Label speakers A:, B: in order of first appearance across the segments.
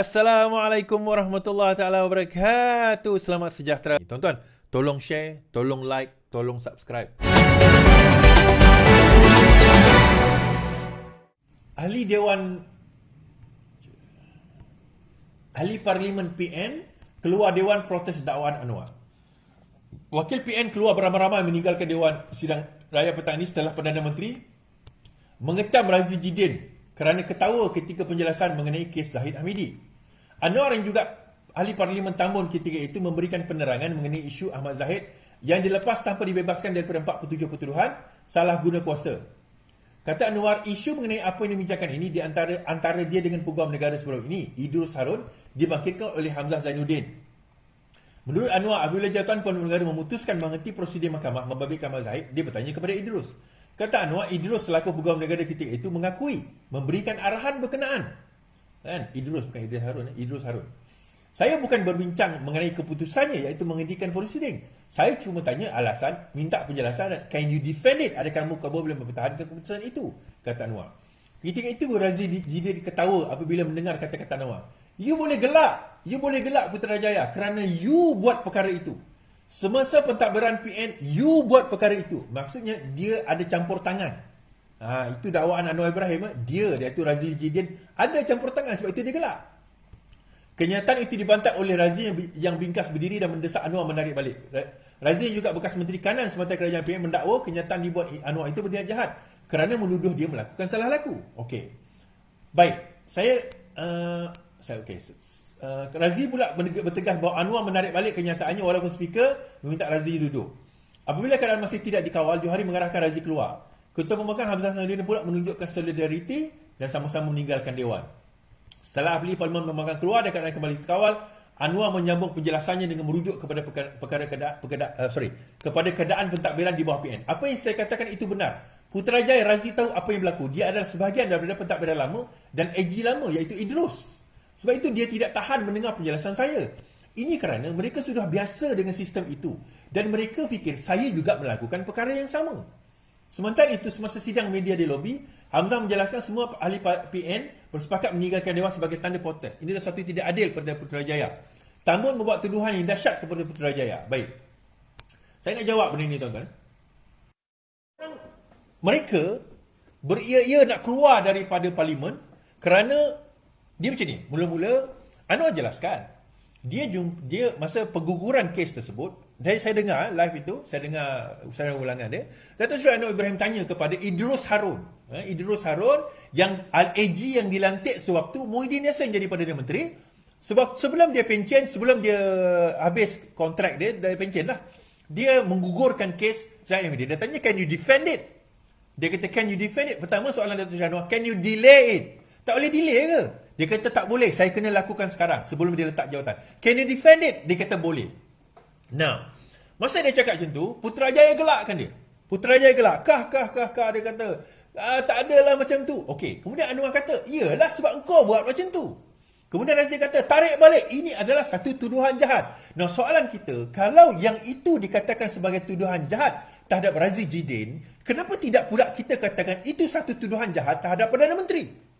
A: Assalamualaikum warahmatullahi taala wabarakatuh. Selamat sejahtera. Tuan-tuan, tolong share, tolong like, tolong subscribe. Ahli Dewan Ahli Parlimen PN keluar Dewan protes dakwaan Anwar. Wakil PN keluar beramai-ramai meninggalkan Dewan Sidang Raya petang ini setelah Perdana Menteri mengecam Razi Jidin kerana ketawa ketika penjelasan mengenai kes Zahid Hamidi. Anwar yang juga ahli Parlimen Tambun ketika itu memberikan penerangan mengenai isu Ahmad Zahid yang dilepas tanpa dibebaskan daripada 47 tuduhan salah guna kuasa. Kata Anwar, isu mengenai apa yang dibicarakan ini di antara dia dengan Peguam Negara sebelum ini, Idrus Harun, dibangkitkan oleh Hamzah Zainuddin. Menurut Anwar, apabila Jawatan Peguam Negara memutuskan menghenti prosedur mahkamah membabitkan Ahmad Zahid, dia bertanya kepada Idrus. Kata Anwar, Idrus selaku Peguam Negara ketika itu mengakui, memberikan arahan berkenaan. Kan? Idrus bukan Idrus Harun, Idrus Harun. Saya bukan berbincang mengenai keputusannya iaitu menghentikan prosedur. Saya cuma tanya alasan, minta penjelasan, can you defend it? Adakah kamu boleh mempertahankan keputusan itu? Kata Anwar. Ketika itu Razi Jidin ketawa apabila mendengar kata-kata Anwar. You boleh gelak Putrajaya kerana you buat perkara itu. Semasa pentadbiran PN, you buat perkara itu. Maksudnya dia ada campur tangan. Itu dakwaan Anwar Ibrahim. Dia iaitu Razi Jidin ada campur tangan sebab itu dia gelak. Kenyataan itu dibantah oleh Razi yang bingkas berdiri dan mendesak Anwar menarik balik. Razi juga bekas Menteri Kanan Semata Kerajaan PN mendakwa kenyataan dibuat Anwar itu berniat jahat kerana menuduh dia melakukan salah laku. Okey. Baik, Razi pula bertegas bahawa Anwar menarik balik kenyataannya walaupun speaker meminta Razi duduk. Apabila keadaan masih tidak dikawal, Johari mengarahkan Razi keluar. Ketua Pembangkang Hamzah Zainuddin pula menunjukkan solidariti dan sama-sama meninggalkan Dewan. Setelah ahli Parlimen Pembangkang keluar dan keadaan kembali dikawal, Anwar menyambung penjelasannya dengan merujuk kepada kepada keadaan pentadbiran di bawah PN. Apa yang saya katakan itu benar. Putrajaya, Razi tahu apa yang berlaku. Dia adalah sebahagian daripada pentadbiran lama dan AG lama iaitu Idrus. Sebab itu dia tidak tahan mendengar penjelasan saya. Ini kerana mereka sudah biasa dengan sistem itu dan mereka fikir saya juga melakukan perkara yang sama. Sementara itu, semasa sidang media di lobi, Hamzah menjelaskan semua ahli PN bersepakat meninggalkan Dewan sebagai tanda protes. Ini adalah satu tidak adil kepada Putrajaya. Tambun membuat tuduhan yang dahsyat kepada Putrajaya. Baik. Saya nak jawab benda ini, tuan-tuan. Mereka beria-ia nak keluar daripada Parlimen kerana dia macam ni. Mula-mula, Anwar jelaskan. Dia masa pengguguran kes tersebut, dan saya dengar live itu, saya dengar usahawan ulangan dia, Datuk Seri Anwar Ibrahim tanya kepada Idrus Harun. Idrus Harun yang AG yang dilantik sewaktu Muhyiddin Yassin jadi Perdana Menteri. Sebab sebelum dia pencen, sebelum dia habis kontrak dia, dari pencen lah, dia menggugurkan kes Zahid Hamidi. Dia tanya, can you defend it? Dia kata, can you defend it? Pertama soalan Datuk Seri Anwar, can you delay it? Tak boleh delay ke? Dia kata tak boleh, saya kena lakukan sekarang sebelum dia letak jawatan. Can you defend it? Dia kata boleh. Now, masa dia cakap macam tu, Putrajaya gelakkan dia. Putrajaya gelak. Kah, dia kata, tak adalah macam tu. Okey, kemudian Anwar kata, iyalah sebab engkau buat macam tu. Kemudian Razi kata, tarik balik. Ini adalah satu tuduhan jahat. Nah, soalan kita, kalau yang itu dikatakan sebagai tuduhan jahat terhadap Razi Jidin, kenapa tidak pula kita katakan itu satu tuduhan jahat terhadap Perdana Menteri?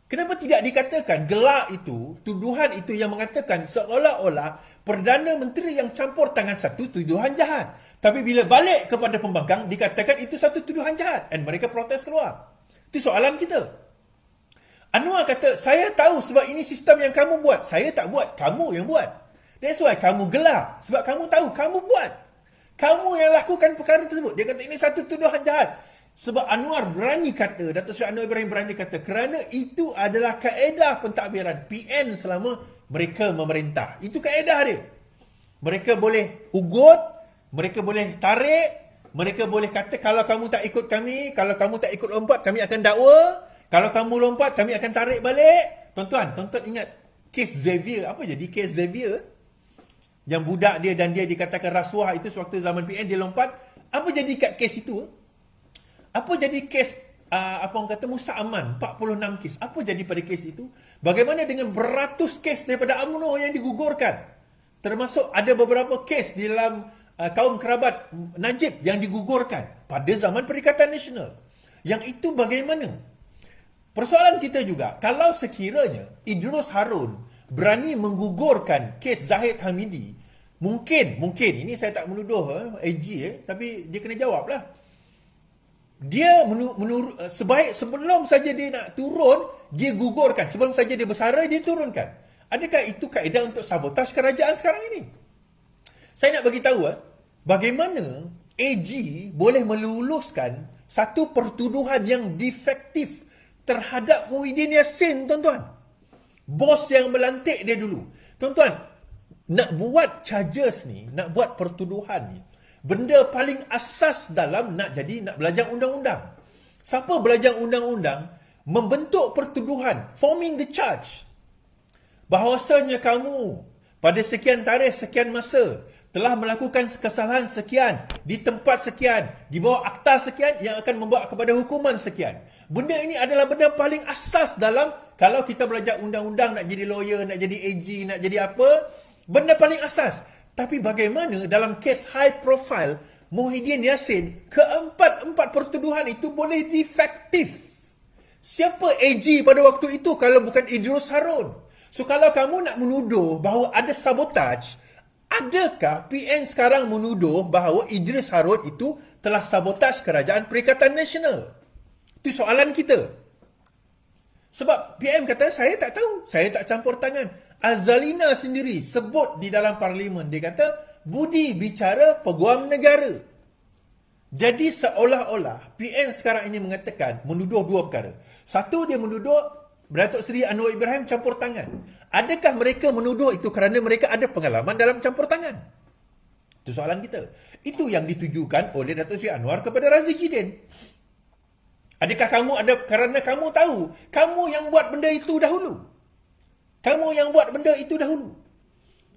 A: Kenapa tidak dikatakan gelak itu, tuduhan itu yang mengatakan seolah-olah Perdana Menteri yang campur tangan satu tuduhan jahat. Tapi bila balik kepada pembangkang, dikatakan itu satu tuduhan jahat. Dan mereka protes keluar. Itu soalan kita. Anwar kata, saya tahu sebab ini sistem yang kamu buat. Saya tak buat, kamu yang buat. That's why kamu gelak. Sebab kamu tahu, kamu buat. Kamu yang lakukan perkara tersebut. Dia kata ini satu tuduhan jahat. Sebab Anwar berani kata, Datuk Seri Anwar Ibrahim berani kata, kerana itu adalah kaedah pentadbiran PN selama mereka memerintah. Itu kaedah dia. Mereka boleh ugut, mereka boleh tarik, mereka boleh kata kalau kamu tak ikut kami, kalau kamu tak ikut lompat, kami akan dakwa. Kalau kamu lompat, kami akan tarik balik. Tuan-tuan ingat kes Xavier. Apa jadi kes Xavier? Yang budak dia dan dia dikatakan rasuah itu sewaktu zaman PN dia lompat. Apa jadi kat kes itu? Apa jadi kes orang kata Musa Aman 46 kes? Apa jadi pada kes itu? Bagaimana dengan beratus kes daripada UMNO yang digugurkan? Termasuk ada beberapa kes di dalam kaum kerabat Najib yang digugurkan pada zaman Perikatan Nasional. Yang itu bagaimana? Persoalan kita juga, kalau sekiranya Idrus Harun berani menggugurkan kes Zahid Hamidi, mungkin, ini saya tak menuduh AG, tapi dia kena jawab lah. Dia sebelum saja dia nak turun, dia gugurkan. Sebelum saja dia bersara, dia turunkan. Adakah itu kaedah untuk sabotaj kerajaan sekarang ini? Saya nak bagi tahu bagaimana AG boleh meluluskan satu pertuduhan yang defektif terhadap Muhyiddin Yassin, tuan-tuan. Bos yang melantik dia dulu. Tuan-tuan, nak buat charges ni, nak buat pertuduhan ni, benda paling asas dalam nak belajar undang-undang. Siapa belajar undang-undang, membentuk pertuduhan, forming the charge, bahawasanya kamu pada sekian tarikh, sekian masa telah melakukan kesalahan sekian, di tempat sekian, di bawah akta sekian yang akan membawa kepada hukuman sekian. Benda ini adalah benda paling asas dalam, kalau kita belajar undang-undang, nak jadi lawyer, nak jadi AG, nak jadi apa, benda paling asas. Tapi bagaimana dalam kes high profile Muhyiddin Yassin, keempat-empat pertuduhan itu boleh defektif? Siapa AG pada waktu itu kalau bukan Idrus Harun? So kalau kamu nak menuduh bahawa ada sabotaj, adakah PN sekarang menuduh bahawa Idris Harun itu telah sabotaj Kerajaan Perikatan Nasional? Itu soalan kita. Sebab PM kata, saya tak tahu, saya tak campur tangan. Azalina sendiri sebut di dalam parlimen, dia kata, budi bicara peguam negara. Jadi seolah-olah PN sekarang ini mengatakan, menuduh dua perkara. Satu, dia menuduh Datuk Seri Anwar Ibrahim campur tangan. Adakah mereka menuduh itu kerana mereka ada pengalaman dalam campur tangan? Itu soalan kita. Itu yang ditujukan oleh Datuk Seri Anwar kepada Razi Jidin. Adakah kamu ada kerana kamu tahu, kamu yang buat benda itu dahulu? Kamu yang buat benda itu dahulu.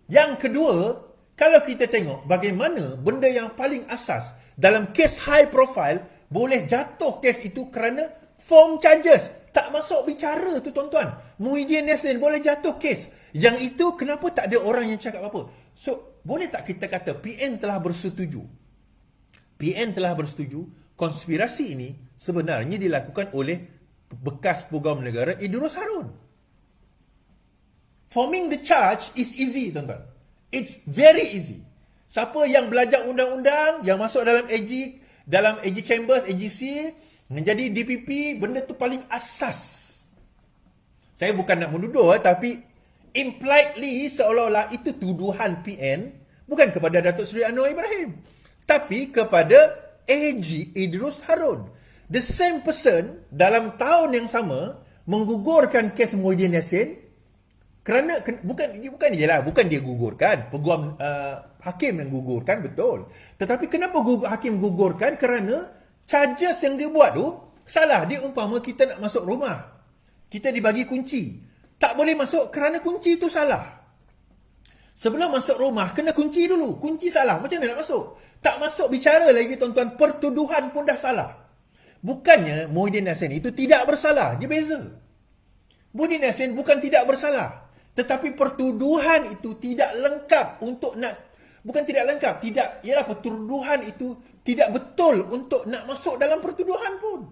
A: Yang kedua, kalau kita tengok bagaimana benda yang paling asas dalam kes high profile boleh jatuh kes itu kerana form charges. Tak masuk bicara tu, tuan-tuan. Muhyiddin Yassin boleh jatuh kes. Yang itu kenapa tak ada orang yang cakap apa? So, boleh tak kita kata PN telah bersetuju? PN telah bersetuju konspirasi ini sebenarnya dilakukan oleh bekas peguam negara Idrus Harun. Forming the charge is easy, tuan-tuan. It's very easy. Siapa yang belajar undang-undang, yang masuk dalam AG Chambers, AGC, menjadi DPP, benda tu paling asas. Saya bukan nak menuduh, tapi impliedly seolah-olah itu tuduhan PN, bukan kepada Datuk Seri Anwar Ibrahim, tapi kepada AG Idrus Harun. The same person dalam tahun yang sama menggugurkan kes Muhyiddin Yassin kerana bukan dia gugurkan, peguam hakim yang gugurkan, betul. Tetapi kenapa hakim gugurkan? Kerana charges yang dia buat tu salah. Dia umpama kita nak masuk rumah, kita dibagi kunci, tak boleh masuk kerana kunci tu salah. Sebelum masuk rumah kena kunci dulu, kunci salah, macam mana nak masuk? Tak masuk bicara lagi, tuan-tuan, pertuduhan pun dah salah. Bukannya Muhyiddin Yassin itu tidak bersalah, dia beza. Muhyiddin Yassin bukan tidak bersalah, tetapi pertuduhan itu tidak lengkap untuk nak, bukan tidak lengkap, tidak, ialah pertuduhan itu tidak betul untuk nak masuk dalam pertuduhan pun.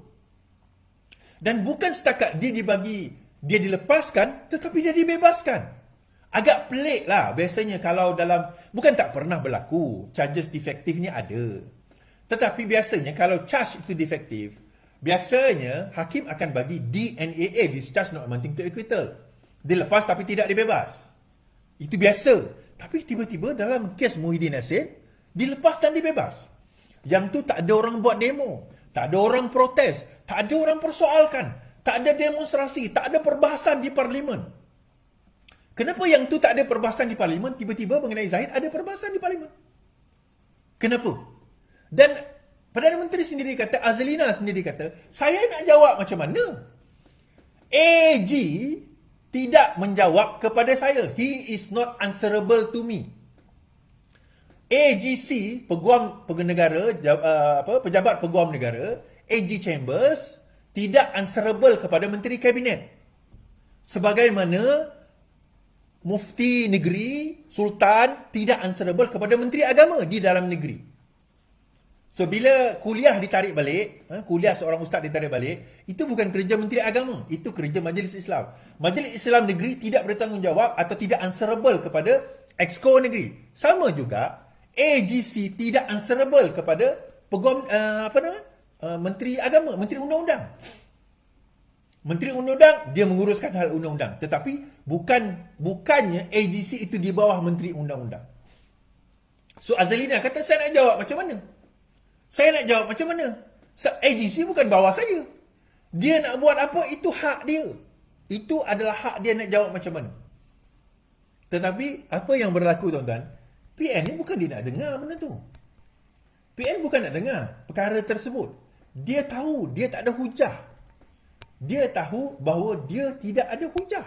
A: Dan bukan setakat dia dilepaskan, tetapi dia dibebaskan. Agak pelik lah biasanya kalau dalam, bukan tak pernah berlaku, charges defektif ni ada. Tetapi biasanya kalau charge itu defektif, biasanya hakim akan bagi DNAA, discharge not amounting to acquittal. Dilepas tapi tidak dibebas. Itu biasa. Tapi tiba-tiba dalam kes Muhyiddin Yassin, dilepas dan dibebas. Yang tu tak ada orang buat demo, tak ada orang protes, tak ada orang persoalkan, tak ada demonstrasi, tak ada perbahasan di parlimen. Kenapa yang tu tak ada perbahasan di parlimen, tiba-tiba mengenai Zahid ada perbahasan di parlimen? Kenapa? Dan Perdana Menteri sendiri kata, Azalina sendiri kata, saya nak jawab macam mana? AG tidak menjawab kepada saya. He is not answerable to me. AGC, pejabat peguam negara, AG Chambers, tidak answerable kepada Menteri Kabinet. Sebagaimana Mufti Negeri, Sultan, tidak answerable kepada Menteri Agama di dalam negeri. So bila kuliah ditarik balik, kuliah seorang ustaz ditarik balik, itu bukan kerja Menteri Agama, itu kerja Majlis Islam. Majlis Islam Negeri tidak bertanggungjawab atau tidak answerable kepada Exco Negeri. Sama juga AGC tidak answerable kepada Peguam Menteri Agama, Menteri Undang-Undang. Menteri Undang-Undang dia menguruskan hal undang-undang, tetapi bukannya AGC itu di bawah Menteri Undang-Undang. So Azalina kata saya nak jawab macam mana? Saya nak jawab macam mana? AGC bukan bawah saya. Dia nak buat apa, itu hak dia. Itu adalah hak dia nak jawab macam mana. Tetapi, apa yang berlaku tuan-tuan? PN ni bukan dia nak dengar benda tu. PN bukan nak dengar perkara tersebut. Dia tahu, dia tak ada hujah. Dia tahu bahawa dia tidak ada hujah.